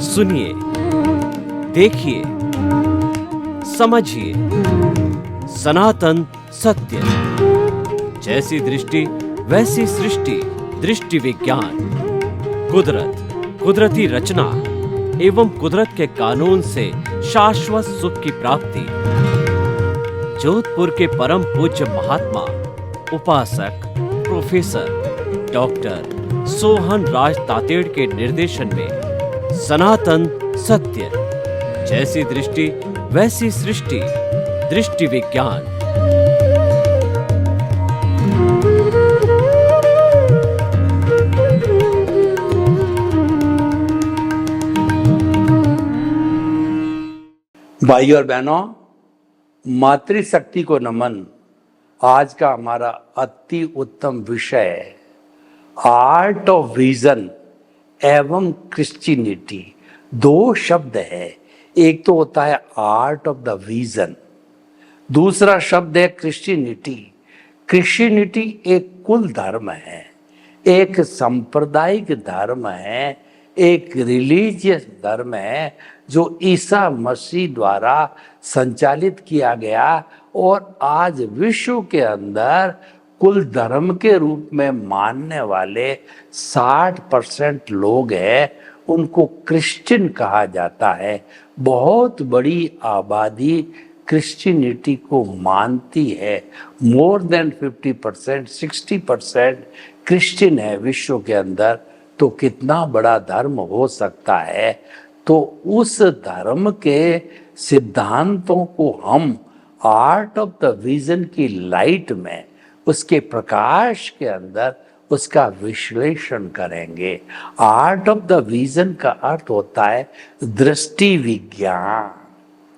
सुनिए, देखिए, समझिए सनातन सत्य। जैसी दृष्टि वैसी सृष्टि, दृष्टि विज्ञान। कुदरत, कुदरती रचना एवं कुदरत के कानून से शाश्वत सुख की प्राप्ति। जोधपुर के परम पूज्य महात्मा उपासक प्रोफेसर डॉक्टर सोहन राज तातेड़ के निर्देशन में सनातन सत्य। जैसी दृष्टि वैसी सृष्टि, दृष्टि विज्ञान। भाई और बहनों, मातृशक्ति को नमन। आज का हमारा अति उत्तम विषय है आर्ट ऑफ विजन एवं क्रिश्चियनिटी। दो शब्द है, एक तो होता है आर्ट ऑफ द विजन, दूसरा शब्द है क्रिश्चियनिटी। क्रिश्चियनिटी एक कुल धर्म है, एक सांप्रदायिक धर्म है, एक रिलीजियस धर्म है जो ईसा मसीह द्वारा संचालित किया गया और आज विश्व के अंदर कुल धर्म के रूप में मानने वाले 60% लोग हैं, उनको क्रिश्चियन कहा जाता है। बहुत बड़ी आबादी क्रिश्चियनिटी को मानती है। मोर देन 50%, 60% क्रिश्चियन है विश्व के अंदर। तो कितना बड़ा धर्म हो सकता है। तो उस धर्म के सिद्धांतों को हम आर्ट ऑफ द विजन की लाइट में, उसके प्रकाश के अंदर उसका विश्लेषण करेंगे। आर्ट ऑफ द विजन का अर्थ होता है दृष्टि विज्ञान।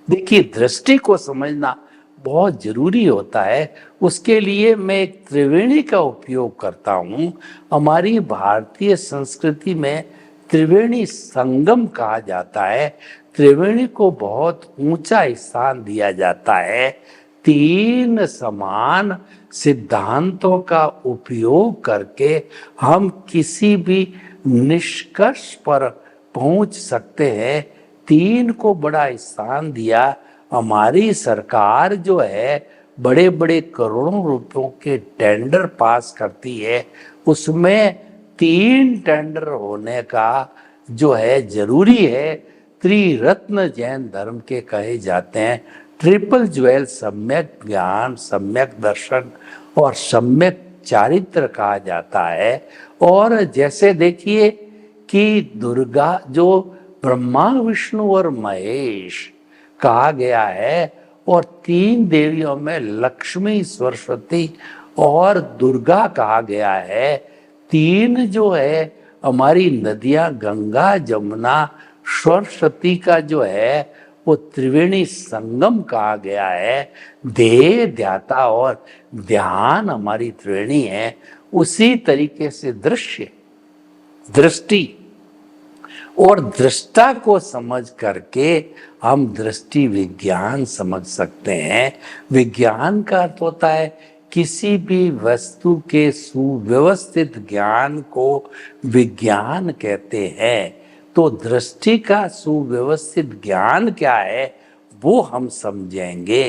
देखिए, दृष्टि को समझना बहुत जरूरी होता है। उसके लिए मैं एक त्रिवेणी का उपयोग करता हूँ। हमारी भारतीय संस्कृति में त्रिवेणी संगम कहा जाता है। त्रिवेणी को बहुत ऊंचा स्थान दिया जाता है। तीन समान सिद्धांतों का उपयोग करके हम किसी भी निष्कर्ष पर पहुंच सकते हैं। तीन को बड़ा स्थान दिया। हमारी सरकार जो है बड़े बड़े करोड़ों रुपयों के टेंडर पास करती है, उसमें 3 टेंडर होने का जो है जरूरी है। त्रिरत्न जैन धर्म के कहे जाते हैं। ट्रिपल ज्वेल सम्यक ज्ञान, सम्यक दर्शन और सम्यक चारित्र कहा जाता है। और जैसे देखिए कि दुर्गा जो ब्रह्मा विष्णु और महेश कहा गया है, और 3 देवियों में लक्ष्मी, सरस्वती और दुर्गा कहा गया है। 3 जो है हमारी नदियां गंगा, जमुना, सरस्वती का जो है वो त्रिवेणी संगम कहा गया है। देह, ध्याता और ध्यान हमारी त्रिवेणी है। उसी तरीके से दृश्य, दृष्टि और दृष्टा को समझ करके हम दृष्टि विज्ञान समझ सकते हैं। विज्ञान का अर्थ होता है किसी भी वस्तु के सुव्यवस्थित ज्ञान को विज्ञान कहते हैं। तो दृष्टि का सुव्यवस्थित ज्ञान क्या है वो हम समझेंगे।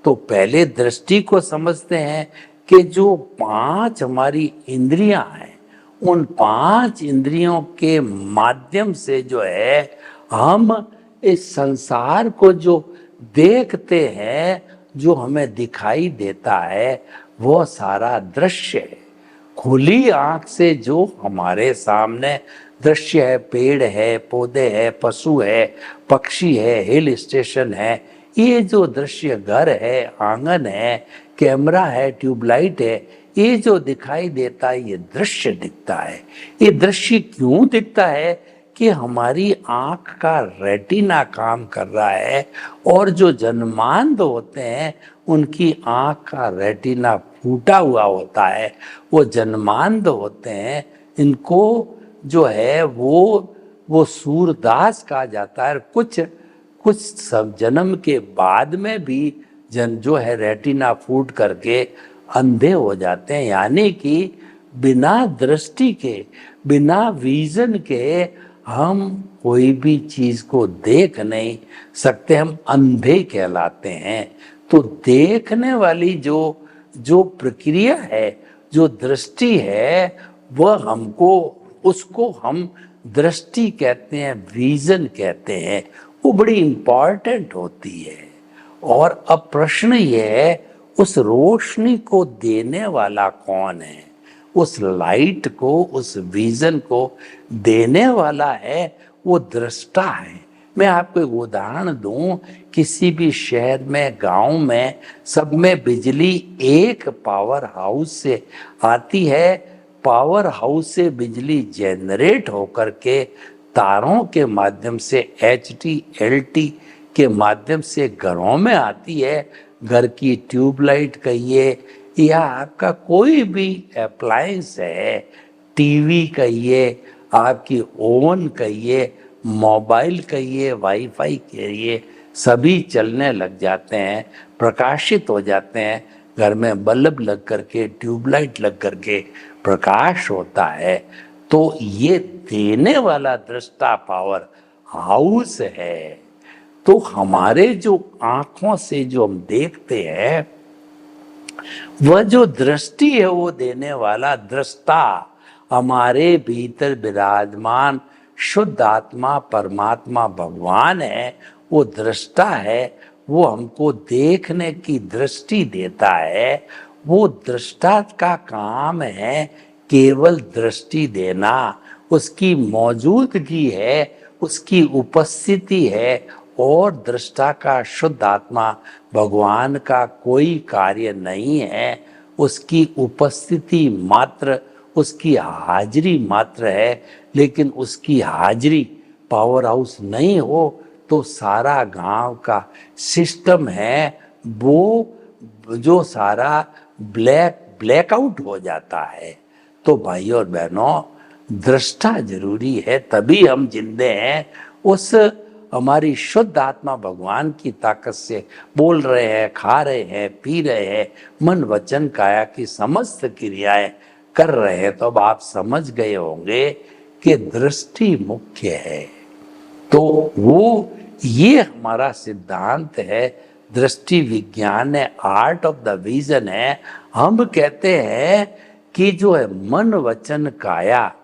तो पहले दृष्टि को समझते हैं कि जो 5 हमारी इंद्रियां हैं, उन 5 इंद्रियों के माध्यम से जो है हम इस संसार को जो देखते हैं, जो हमें दिखाई देता है, वो सारा दृश्य है। खुली आंख से जो हमारे सामने दृश्य है, पेड़ है, पौधे है, पशु है, पक्षी है, हिल स्टेशन है, ये जो दृश्य घर है, आंगन है, कैमरा है, ट्यूबलाइट है, ये जो दिखाई देता है ये दृश्य दिखता है। ये दृश्य क्यों दिखता है कि हमारी आंख का रेटिना काम कर रहा है, और जो जन्मांध होते हैं उनकी आंख का रेटिना फूटा हुआ होता है। वो जन्मांध होते हैं, इनको जो है वो सूरदास कहा जाता है। कुछ सब जन्म के बाद में भी जो है रेटिना फूट करके अंधे हो जाते हैं। यानी कि बिना दृष्टि के, बिना विजन के हम कोई भी चीज को देख नहीं सकते, हम अंधे कहलाते हैं। तो देखने वाली जो जो प्रक्रिया है, जो दृष्टि है, वह हमको, उसको हम दृष्टि कहते हैं, विजन कहते हैं। वो बड़ी इंपॉर्टेंट होती है। और अब प्रश्न ये है, उस रोशनी को देने वाला कौन है? उस लाइट को, उस विजन को देने वाला है वो दृष्टा है। मैं आपको एक उदाहरण दूं, किसी भी शहर में, गांव में, सब में बिजली एक पावर हाउस से आती है। पावर हाउस से बिजली जनरेट होकर के तारों के माध्यम से, HT LT के माध्यम से घरों में आती है। घर की ट्यूबलाइट कहिए या आपका कोई भी अप्लायंस है, टीवी कहिए, आपकी ओवन कहिए, मोबाइल कहिए, वाईफाई कहिए, सभी चलने लग जाते हैं, प्रकाशित हो जाते हैं। घर में बल्ब लग करके, ट्यूबलाइट लग करके प्रकाश होता है। तो ये देने वाला दृष्टा पावर हाउस है। तो हमारे जो आंखों से जो हम देखते हैं, वह जो दृष्टि है, वो देने वाला दृष्टा हमारे भीतर विराजमान शुद्ध आत्मा परमात्मा भगवान है। वो दृष्टा है, वो हमको देखने की दृष्टि देता है। वो दृष्टा का काम है केवल दृष्टि देना। उसकी मौजूदगी है, उसकी उपस्थिति है। और दृष्टा का, शुद्ध आत्मा भगवान का कोई कार्य नहीं है। उसकी उपस्थिति मात्र, उसकी हाजिरी मात्र है। लेकिन उसकी हाजिरी पावर हाउस नहीं हो तो सारा गांव का सिस्टम है, वो जो सारा ब्लैकआउट हो जाता है। तो भाई और बहनों, दृष्टा जरूरी है, तभी हम जिंदे हैं। उस हमारी शुद्ध आत्मा भगवान की ताकत से बोल रहे हैं, खा रहे हैं, पी रहे हैं, मन वचन काया की समस्त क्रियाएं कर रहे हैं। तो अब आप समझ गए होंगे कि दृष्टि मुख्य है। तो वो ये हमारा सिद्धांत है, दृष्टि विज्ञान है, आर्ट ऑफ द विजन है। हम कहते हैं कि जो है मन वचन काया,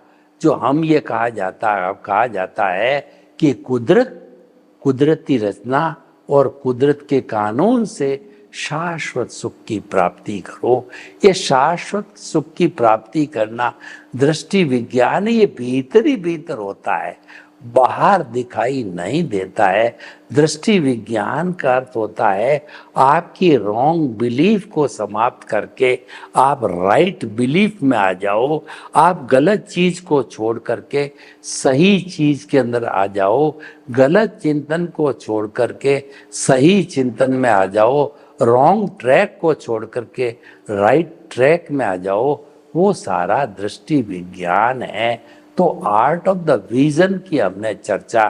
जो हम ये कहा जाता है कि कुदरती रचना और कुदरत के कानून से शाश्वत सुख की प्राप्ति करो। ये शाश्वत सुख की प्राप्ति करना दृष्टि विज्ञान, ये भीतर ही भीतर होता है, बाहर दिखाई नहीं देता है। दृष्टि विज्ञान का अर्थ होता है आपकी रॉन्ग बिलीफ को समाप्त करके आप राइट बिलीफ में आ जाओ। आप गलत चीज को छोड़ करके सही चीज के अंदर आ जाओ। गलत चिंतन को छोड़ करके सही चिंतन में आ जाओ। रॉन्ग ट्रैक को छोड़ करके राइट ट्रैक में आ जाओ। वो सारा दृष्टि विज्ञान है। तो आर्ट ऑफ द विजन की हमने चर्चा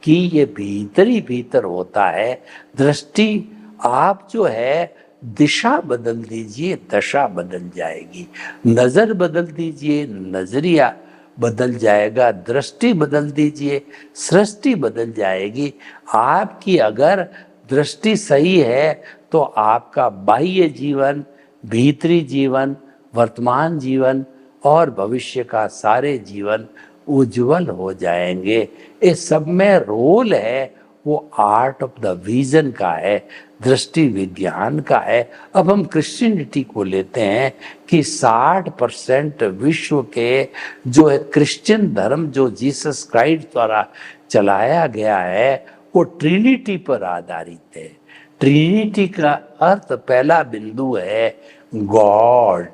की, ये भीतर ही भीतर होता है। दृष्टि, आप जो है दिशा बदल दीजिए, दशा बदल जाएगी। नजर बदल दीजिए, नजरिया बदल जाएगा। दृष्टि बदल दीजिए, सृष्टि बदल जाएगी। आपकी अगर दृष्टि सही है तो आपका बाह्य जीवन, भीतरी जीवन, वर्तमान जीवन और भविष्य का सारे जीवन उज्जवल हो जाएंगे। इस सब में रोल है वो आर्ट ऑफ द विजन का है, दृष्टि विज्ञान का है। अब हम क्रिश्चियनिटी को लेते हैं कि 60% विश्व के जो है क्रिश्चियन धर्म, जो जीसस क्राइस्ट द्वारा चलाया गया है, वो ट्रिनिटी पर आधारित है। ट्रिनिटी का अर्थ, पहला बिंदु है गॉड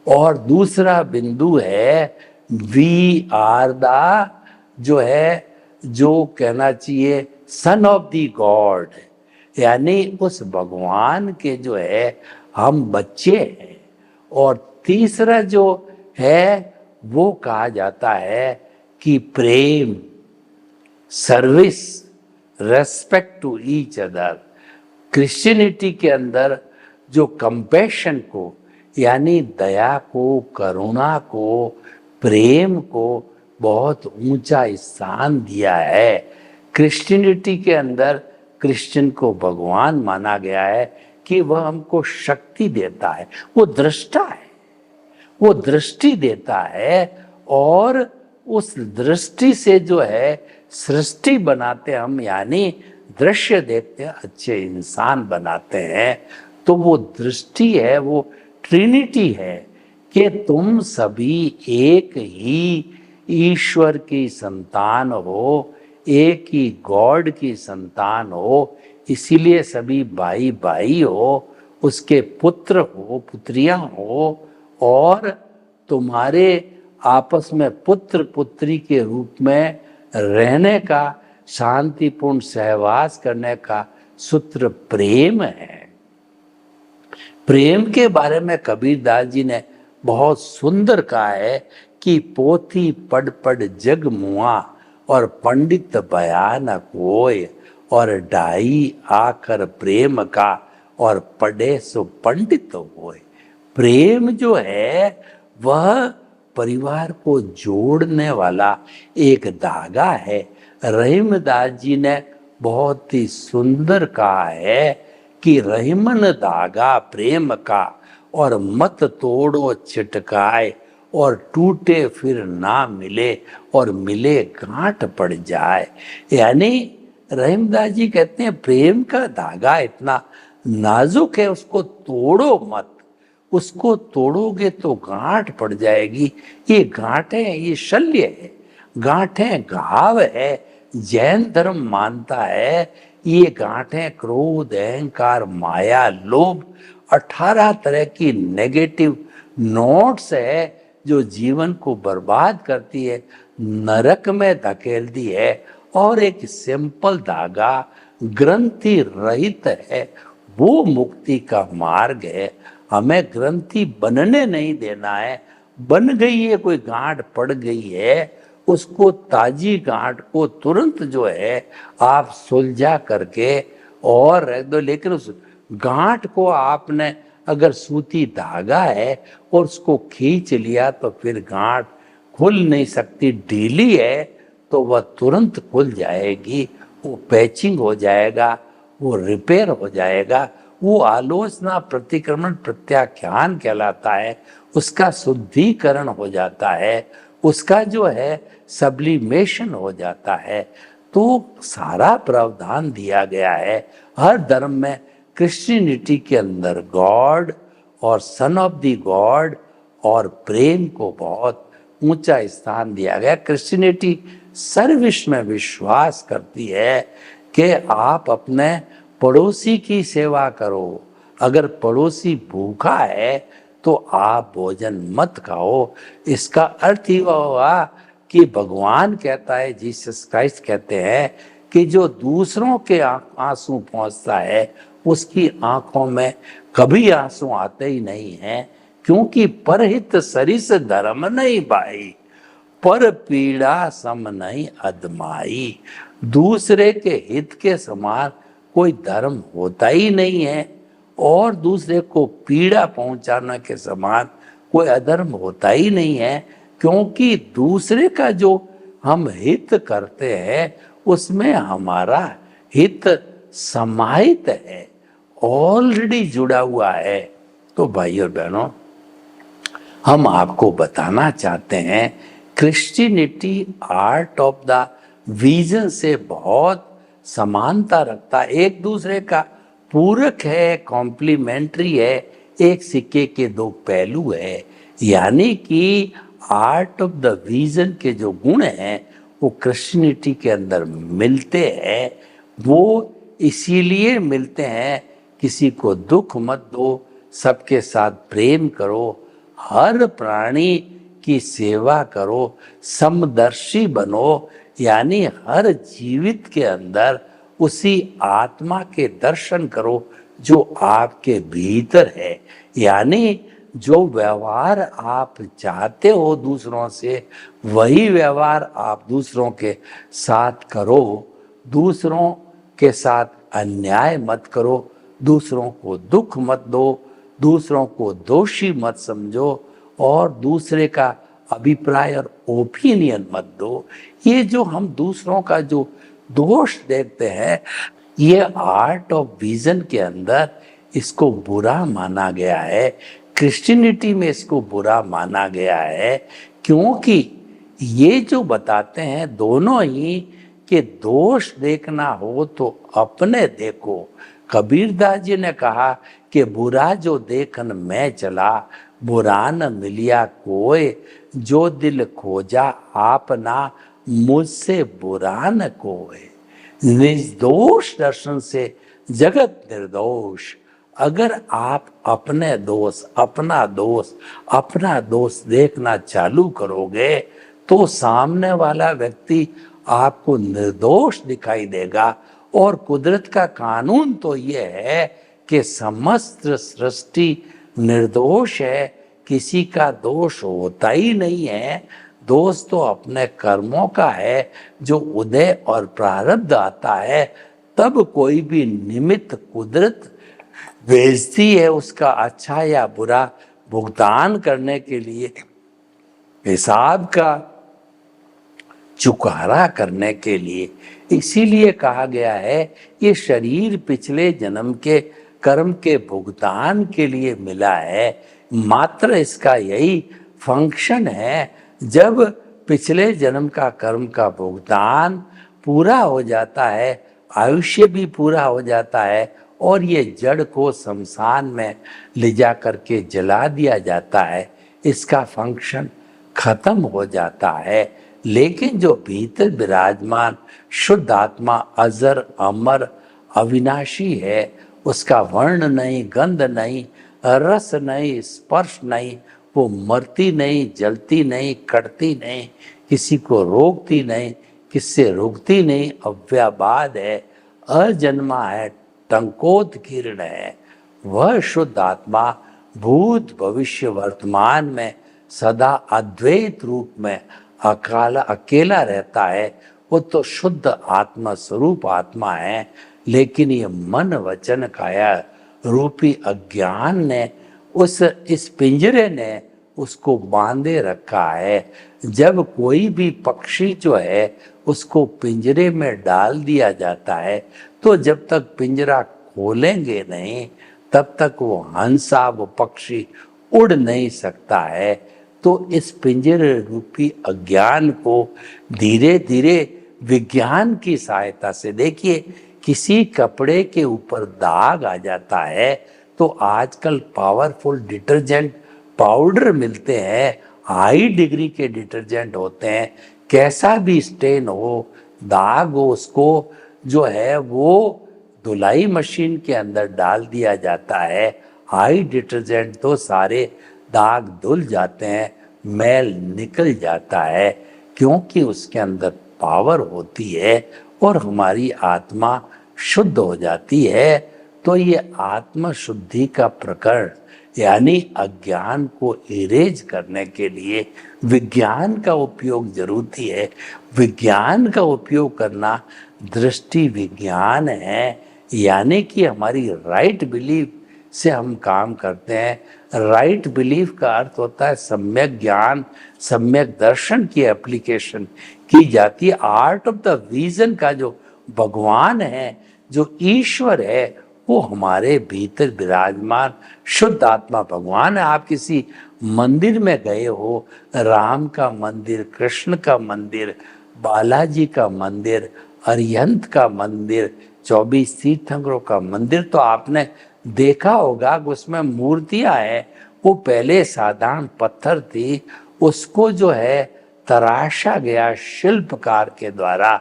और दूसरा बिंदु है वी आर द, जो है, जो कहना चाहिए सन ऑफ द गॉड, यानी उस भगवान के जो है हम बच्चे हैं। और तीसरा जो है वो कहा जाता है कि प्रेम, service, respect to each other. Christianity के अंदर जो कंपैशन को, यानी दया को, करुणा को, प्रेम को बहुत ऊंचा स्थान दिया है। क्रिश्चियनिटी के अंदर क्रिश्चियन को भगवान माना गया है कि वह हमको शक्ति देता है, वो दृष्टा है, वो दृष्टि देता है और उस दृष्टि से जो है सृष्टि बनाते हम, यानी दृश्य देखते हैं, अच्छे इंसान बनाते हैं। तो वो दृष्टि है, वो ट्रिनिटी है कि तुम सभी एक ही ईश्वर की संतान हो, एक ही गॉड की संतान हो, इसीलिए सभी भाई भाई हो, उसके पुत्र हो, पुत्रियां हो, और तुम्हारे आपस में पुत्र पुत्री के रूप में रहने का, शांतिपूर्ण सहवास करने का सूत्र प्रेम है। प्रेम के बारे में कबीरदास जी ने बहुत सुंदर कहा है कि पोथी पढ़ पढ़ जग मुआ और पंडित बयान कोय, और ढाई आकर प्रेम का और पढ़े सो पंडित होए। प्रेम जो है वह परिवार को जोड़ने वाला एक धागा है। रहीमदास जी ने बहुत ही सुंदर कहा है कि रहीमन धागा प्रेम का, और मत तोड़ो छिटकाए, और टूटे फिर ना मिले, और मिले गांठ पड़ जाए। यानी रहीमदास जी कहते हैं प्रेम का धागा इतना नाजुक है, उसको तोड़ो मत, उसको तोड़ोगे तो गांठ पड़ जाएगी। ये गांठें, ये शल्य है, गांठें घाव है। जैन धर्म मानता है ये गांठें क्रोध, अहंकार, माया, लोभ, 18 तरह की नेगेटिव नोट्स है जो जीवन को बर्बाद करती है, नरक में धकेलती है। और एक सिंपल धागा ग्रंथि रहित है, वो मुक्ति का मार्ग है। हमें ग्रंथि बनने नहीं देना है। बन गई है, कोई गांठ पड़ गई है, उसको ताजी गांठ को तुरंत जो है आप सुलझा करके और रख दो। लेकिन उस गांठ को आपने अगर सूती धागा है और उसको खींच लिया तो फिर गांठ खुल नहीं सकती। ढीली है तो वह तुरंत खुल जाएगी, वो पैचिंग हो जाएगा, वो रिपेयर हो जाएगा। वो आलोचना प्रतिक्रमण प्रत्याख्यान कहलाता है, उसका शुद्धिकरण हो जाता है, उसका जो है सब्लिमेशन हो जाता है। तो सारा प्रावधान दिया गया है हर धर्म में। क्रिश्चियनिटी के अंदर गॉड और सन ऑफ द गॉड और प्रेम को बहुत ऊंचा स्थान दिया गया। क्रिश्चियनिटी सर्विस में विश्वास करती है कि आप अपने पड़ोसी की सेवा करो। अगर पड़ोसी भूखा है तो आप भोजन मत खाओ। इसका अर्थ ही हुआ कि भगवान कहता है, जीसस क्राइस्ट कहते हैं कि जो दूसरों के आंसू पहुंचता है उसकी आंखों में कभी आंसू आते ही नहीं हैं, क्योंकि परहित सरिस धर्म नहीं भाई, पर पीड़ा सम नहीं अदमाई। दूसरे के हित के समान कोई धर्म होता ही नहीं है, और दूसरे को पीड़ा पहुंचाने के समान कोई अधर्म होता ही नहीं है, क्योंकि दूसरे का जो हम हित करते हैं उसमें हमारा हित समाहित है, ऑलरेडी जुड़ा हुआ है। तो भाई और बहनों, हम आपको बताना चाहते हैं Christianity art of the vision से बहुत समानता रखता है, एक दूसरे का पूरक है, कॉम्प्लीमेंट्री है, एक सिक्के के दो पहलू है। यानी कि आर्ट ऑफ द विजन के जो गुण हैं वो क्रिश्चियनिटी के अंदर मिलते हैं। वो इसीलिए मिलते हैं, किसी को दुख मत दो, सबके साथ प्रेम करो, हर प्राणी की सेवा करो, समदर्शी बनो, यानी हर जीवित के अंदर उसी आत्मा के दर्शन करो जो आपके भीतर है। यानी जो व्यवहार आप चाहते हो दूसरों से, वही व्यवहार आप दूसरों के साथ करो। दूसरों के साथ अन्याय मत करो, दूसरों को दुख मत दो, दूसरों को दोषी मत समझो, और दूसरे का अभिप्राय और ओपिनियन मत दो। ये जो हम दूसरों का जो दोष देखते हैं, ये आर्ट ऑफ विजन के अंदर इसको बुरा माना गया है। क्रिश्चियनिटी में इसको बुरा माना गया है, क्योंकि ये जो बताते हैं दोनों ही कि दोष देखना हो तो अपने देखो। कबीरदास जी ने कहा कि बुरा जो देखन मैं चला, बुरा न मिलिया कोय, जो दिल खोजा आपना, मुझसे बुरा न कोय। निर्दोष दर्शन से जगत निर्दोष। अगर आप अपना दोष देखना चालू करोगे तो सामने वाला व्यक्ति आपको निर्दोष दिखाई देगा। और कुदरत का कानून तो यह है कि समस्त सृष्टि निर्दोष है, किसी का दोष होता ही नहीं है। दोष तो अपने कर्मों का है, जो उदय और प्रारब्ध आता है तब कोई भी निमित्त कुदरत भेजती है उसका अच्छा या बुरा भुगतान करने के लिए, हिसाब का चुकारा करने के लिए। इसीलिए कहा गया है ये शरीर पिछले जन्म के कर्म के भुगतान के लिए मिला है। मात्र इसका यही फंक्शन है। जब पिछले जन्म का कर्म का भुगतान पूरा हो जाता है, आयुष्य भी पूरा हो जाता है और ये जड़ को शमशान में ले जा करके जला दिया जाता है, इसका फंक्शन खत्म हो जाता है। लेकिन जो भीतर विराजमान शुद्ध आत्मा अजर अमर अविनाशी है, उसका वर्ण नहीं, गंध नहीं, रस नहीं, स्पर्श नहीं, वो मरती नहीं, जलती नहीं, कटती नहीं, किसी को रोकती नहीं, किससे रुकती नहीं, अव्याबाद है, अजन्मा है, टंकोत किरण है। वह शुद्ध आत्मा भूत भविष्य वर्तमान में सदा अद्वैत रूप में अकेला रहता है। वो तो शुद्ध आत्मा स्वरूप आत्मा है, लेकिन ये मन वचन काया रूपी अज्ञान ने इस पिंजरे ने उसको बांधे रखा है। जब कोई भी पक्षी जो है उसको पिंजरे में डाल दिया जाता है, तो जब तक पिंजरा खोलेंगे नहीं तब तक वो हंसा, वो पक्षी उड़ नहीं सकता है। तो इस पिंजरे रूपी अज्ञान को धीरे धीरे विज्ञान की सहायता से, देखिए किसी कपड़े के ऊपर दाग आ जाता है तो आजकल पावरफुल डिटर्जेंट पाउडर मिलते हैं, हाई डिग्री के डिटर्जेंट होते हैं, कैसा भी स्टेन हो, दाग हो, उसको जो है वो धुलाई मशीन के अंदर डाल दिया जाता है। हाई डिटर्जेंट तो सारे दाग धुल जाते हैं, मैल निकल जाता है, क्योंकि उसके अंदर पावर होती है और हमारी आत्मा शुद्ध हो जाती है। तो ये आत्म शुद्धि का प्रकरण, यानी अज्ञान को इरेज करने के लिए विज्ञान का उपयोग जरूरी है। विज्ञान का उपयोग करना दृष्टि विज्ञान है, यानी कि हमारी राइट बिलीफ से हम काम करते हैं। राइट बिलीफ का अर्थ होता है सम्यक ज्ञान, सम्यक दर्शन की एप्लीकेशन की जाती है। आर्ट ऑफ द विजन का जो भगवान है, जो ईश्वर है, वो हमारे भीतर विराजमान शुद्ध आत्मा भगवान है। आप किसी मंदिर में गए हो, राम का मंदिर, कृष्ण का मंदिर, बालाजी का मंदिर, अरिहंत का मंदिर, 24 तीर्थंकरों का मंदिर, तो आपने देखा होगा कि उसमें मूर्तियां हैं। वो पहले साधारण पत्थर थी, उसको जो है तराशा गया, शिल्पकार के द्वारा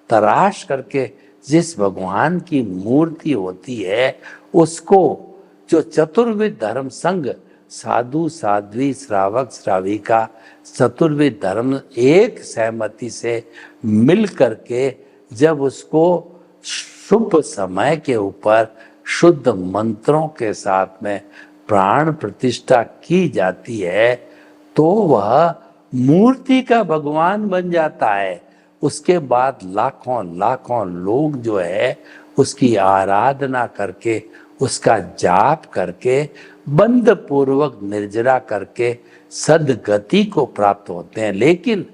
तराश करके जिस भगवान की मूर्ति होती है, उसको जो चतुर्विध धर्म संघ, साधु साध्वी श्रावक श्राविका, चतुर्विध धर्म एक सहमति से मिल करके जब उसको शुभ समय के ऊपर शुद्ध मंत्रों के साथ में प्राण प्रतिष्ठा की जाती है, तो वह मूर्ति का भगवान बन जाता है। उसके बाद लाखों लाखों लोग जो है उसकी आराधना करके, उसका जाप करके, बंद पूर्वक निर्जरा करके सदगति को प्राप्त होते हैं। लेकिन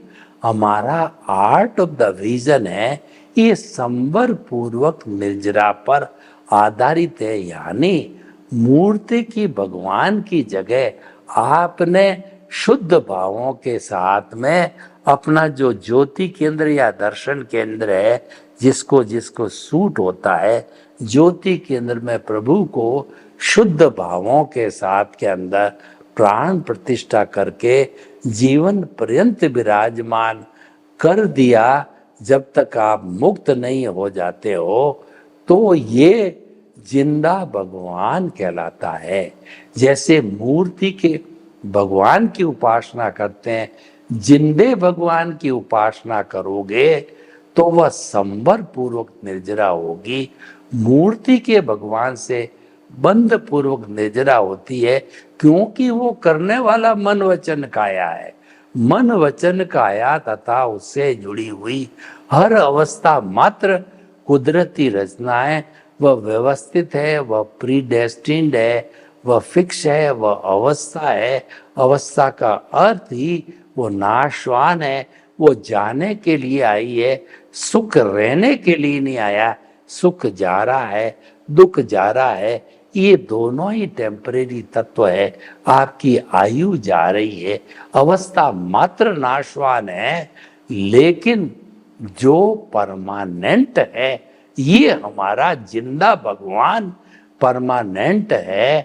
हमारा आर्ट ऑफ द विजन है ये संवर पूर्वक निर्जरा पर आधारित है, यानी मूर्ति की भगवान की जगह आपने शुद्ध भावों के साथ में अपना जो ज्योति केंद्र या दर्शन केंद्र है, जिसको जिसको सूट होता है, ज्योति केंद्र में प्रभु को शुद्ध भावों के साथ के अंदर प्राण प्रतिष्ठा करके जीवन पर्यंत विराजमान कर दिया। जब तक आप मुक्त नहीं हो जाते हो तो ये जिंदा भगवान कहलाता है। जैसे मूर्ति के भगवान की उपासना करते हैं, जिंदे भगवान की उपासना करोगे तो वह संवर पूर्वक निर्जरा होगी। मूर्ति के भगवान से बंध पूर्वक निर्जरा होती है, क्योंकि वो करने वाला मन वचन काया है। मन वचन काया तथा उससे जुड़ी हुई हर अवस्था मात्र कुदरती रचनाएं, वह व्यवस्थित है, वह प्रीडेस्टिन्ड है, वह फिक्स है, वह अवस्था है। अवस्था का अर्थ ही वो नाशवान है, वो जाने के लिए आई है, सुख रहने के लिए नहीं आया। सुख जा रहा है, दुख जा रहा है, ये दोनों ही टेम्परेरी तत्व है। आपकी आयु जा रही है, अवस्था मात्र नाशवान है, लेकिन जो परमानेंट है ये हमारा जिंदा भगवान परमानेंट है।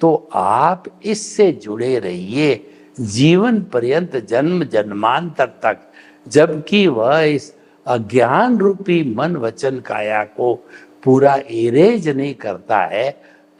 तो आप इससे जुड़े रहिए जीवन पर्यंत, जन्म जन्मांतर तक। जबकि वह इस अज्ञान रूपी मन वचन काया को पूरा इरेज नहीं करता है,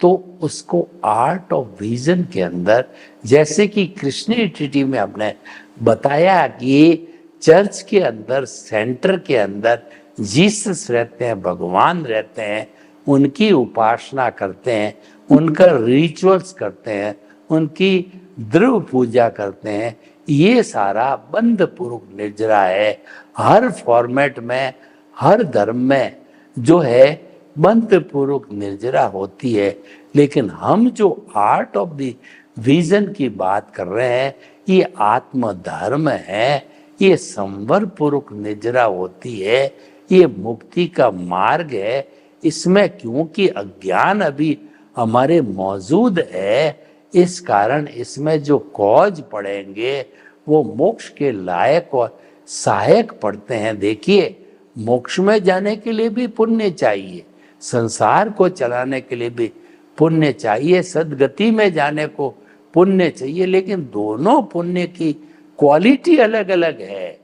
तो उसको आर्ट ऑफ विजन के अंदर, जैसे कि कृष्णिटी में हमने बताया कि चर्च के अंदर, सेंटर के अंदर जीसस रहते हैं, भगवान रहते हैं, उनकी उपासना करते हैं, उनका रिचुअल्स करते हैं, उनकी द्रव्य पूजा करते हैं। ये सारा बंध पूर्वक निर्जरा है। हर फॉर्मेट में, हर धर्म में जो है बंध पूर्वक निर्जरा होती है। लेकिन हम जो आर्ट ऑफ द विजन की बात कर रहे हैं, ये आत्म धर्म है, ये संवर पूर्वक निर्जरा होती है, ये मुक्ति का मार्ग है। इसमें क्योंकि अज्ञान अभी हमारे मौजूद है, इस कारण इसमें जो कॉज पड़ेंगे वो मोक्ष के लायक और सहायक पड़ते हैं। देखिए, मोक्ष में जाने के लिए भी पुण्य चाहिए, संसार को चलाने के लिए भी पुण्य चाहिए, सदगति में जाने को पुण्य चाहिए, लेकिन दोनों पुण्य की क्वालिटी अलग अलग है।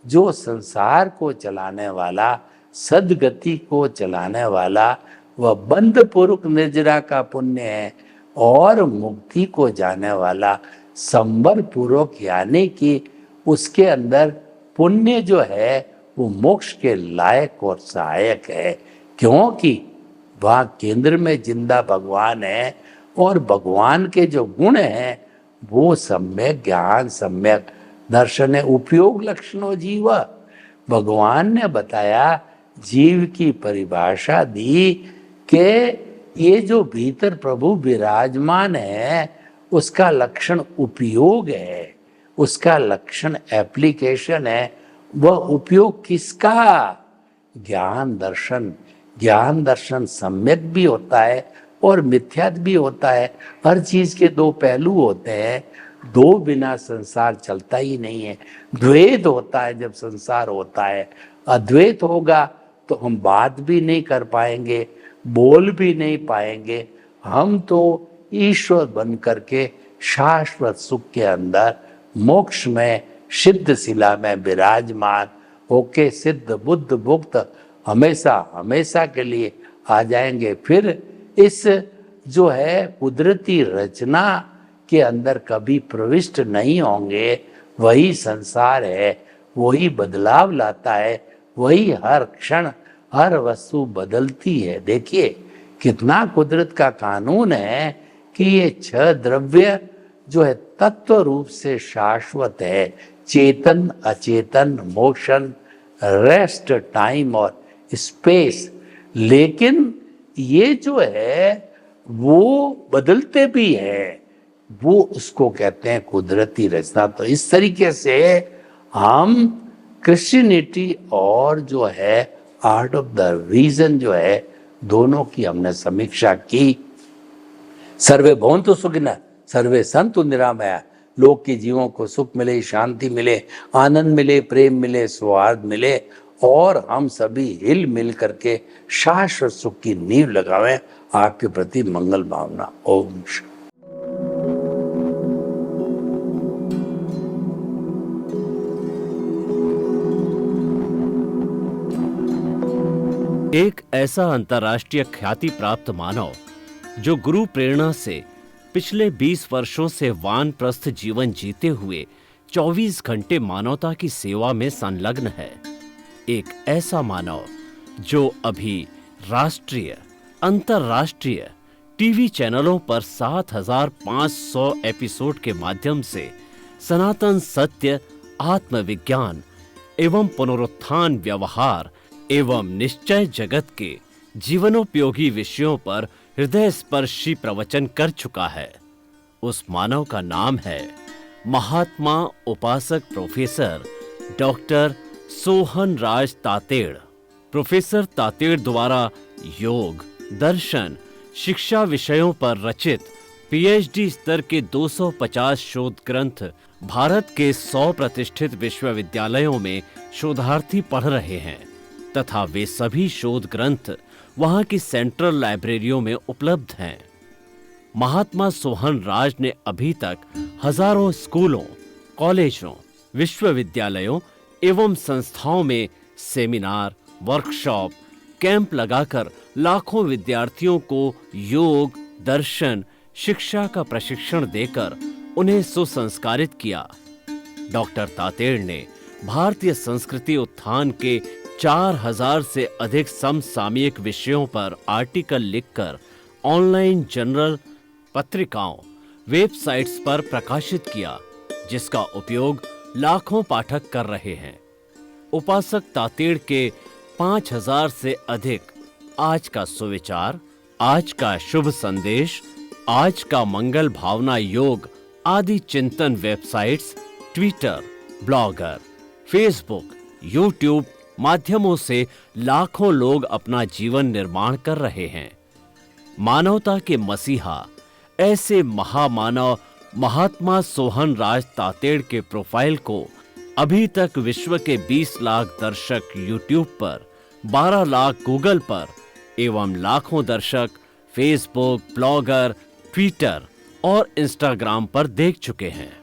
जो संसार को चलाने वाला, सदगति को चलाने वाला, वह बंध पूर्वक निर्जरा का पुण्य है, और मुक्ति को जाने वाला संवर पूर्वक, यानी कि उसके अंदर पुण्य जो है वो मोक्ष के लायक और सहायक है। क्योंकि वहाँ केंद्र में जिंदा भगवान है, और भगवान के जो गुण हैं वो सम्यक ज्ञान, सम्यक दर्शन है। उपयोग लक्षणों जीव, भगवान ने बताया, जीव की परिभाषा दी कि ये जो भीतर प्रभु विराजमान है उसका लक्षण उपयोग है, उसका लक्षण एप्लीकेशन है। वह उपयोग किसका? ज्ञान दर्शन। ज्ञान दर्शन सम्यक भी होता है और मिथ्यात भी होता है। हर चीज के दो पहलू होते हैं, दो बिना संसार चलता ही नहीं है। द्वैत होता है जब संसार होता है, अद्वैत होगा तो हम बात भी नहीं कर पाएंगे, बोल भी नहीं पाएंगे। हम तो ईश्वर बन करके शाश्वत सुख के अंदर मोक्ष में सिद्ध शिला में विराजमान होके सिद्ध बुद्ध मुक्त हमेशा हमेशा के लिए आ जाएंगे। फिर इस जो है कुदरती रचना के अंदर कभी प्रविष्ट नहीं होंगे। वही संसार है, वही बदलाव लाता है, वही हर क्षण हर वस्तु बदलती है। देखिए कितना कुदरत का कानून है कि ये छह द्रव्य जो है तत्व रूप से शाश्वत है, चेतन, अचेतन, मोशन, रेस्ट, टाइम और स्पेस। लेकिन ये जो है वो बदलते भी है। वो उसको कहते हैं कुदरती रचना। तो इस तरीके से हम क्रिश्चियनिटी और जो है आर्ट ऑफ द रीजन जो है, दोनों की हमने समीक्षा की। सर्वे भवन्तु सुखिनः, सर्वे सन्तु निरामया। लोग के जीवों को सुख मिले, शांति मिले, आनंद मिले, प्रेम मिले, सौहार्द मिले, और हम सभी हिल मिल करके शाश्वत सुख की नींव लगावें। आपके प्रति मंगल भावना। ओम शांति। एक ऐसा अंतर्राष्ट्रीय ख्याति प्राप्त मानव जो गुरु प्रेरणा से पिछले 20 वर्षों से वानप्रस्थ जीवन जीते हुए 24 घंटे मानवता की सेवा में संलग्न है। एक ऐसा मानव जो अभी राष्ट्रीय, अंतर्राष्ट्रीय टीवी चैनलों पर 7,500 एपिसोड के माध्यम से सनातन सत्य, आत्मविज्ञान एवं पुनरुत्थान, व्यवहार एवं निश्चय जगत के जीवनोपयोगी विषयों पर हृदय स्पर्शी प्रवचन कर चुका है। उस मानव का नाम है महात्मा उपासक प्रोफेसर डॉक्टर सोहन राज तातेड़। प्रोफेसर तातेड़ द्वारा योग, दर्शन, शिक्षा विषयों पर रचित पीएचडी स्तर के 250 शोध ग्रंथ भारत के 100 प्रतिष्ठित विश्वविद्यालयों में शोधार्थी पढ़ रहे हैं तथा वे सभी शोध ग्रंथ वहां की सेंट्रल लाइब्रेरियों में उपलब्ध हैं। महात्मा सोहन राज ने अभी तक हजारों स्कूलों, कॉलेजों, विश्वविद्यालयों एवं संस्थाओं में सेमिनार, वर्कशॉप, कैंप लगाकर लाखों विद्यार्थियों को योग, दर्शन, शिक्षा का प्रशिक्षण देकर उन्हें सुसंस्कारित किया। डॉक्टर तातेड़ ने भारतीय संस्कृति उत्थान के 4000 से अधिक समसामयिक विषयों पर आर्टिकल लिखकर ऑनलाइन जर्नल, पत्रिकाओं, वेबसाइट्स पर प्रकाशित किया, जिसका उपयोग लाखों पाठक कर रहे हैं। उपासक तातेड़ के 5000 से अधिक आज का सुविचार, आज का शुभ संदेश, आज का मंगल भावना योग आदि चिंतन websites, Twitter, blogger, Facebook, YouTube माध्यमों से लाखों लोग अपना जीवन निर्माण कर रहे हैं। मानवता के मसीहा ऐसे महामानव महात्मा सोहन राज तातेड़ के प्रोफाइल को अभी तक विश्व के 20 लाख दर्शक यूट्यूब पर, 12 लाख गूगल पर एवं लाखों दर्शक फेसबुक, ब्लॉगर, ट्विटर और इंस्टाग्राम पर देख चुके हैं।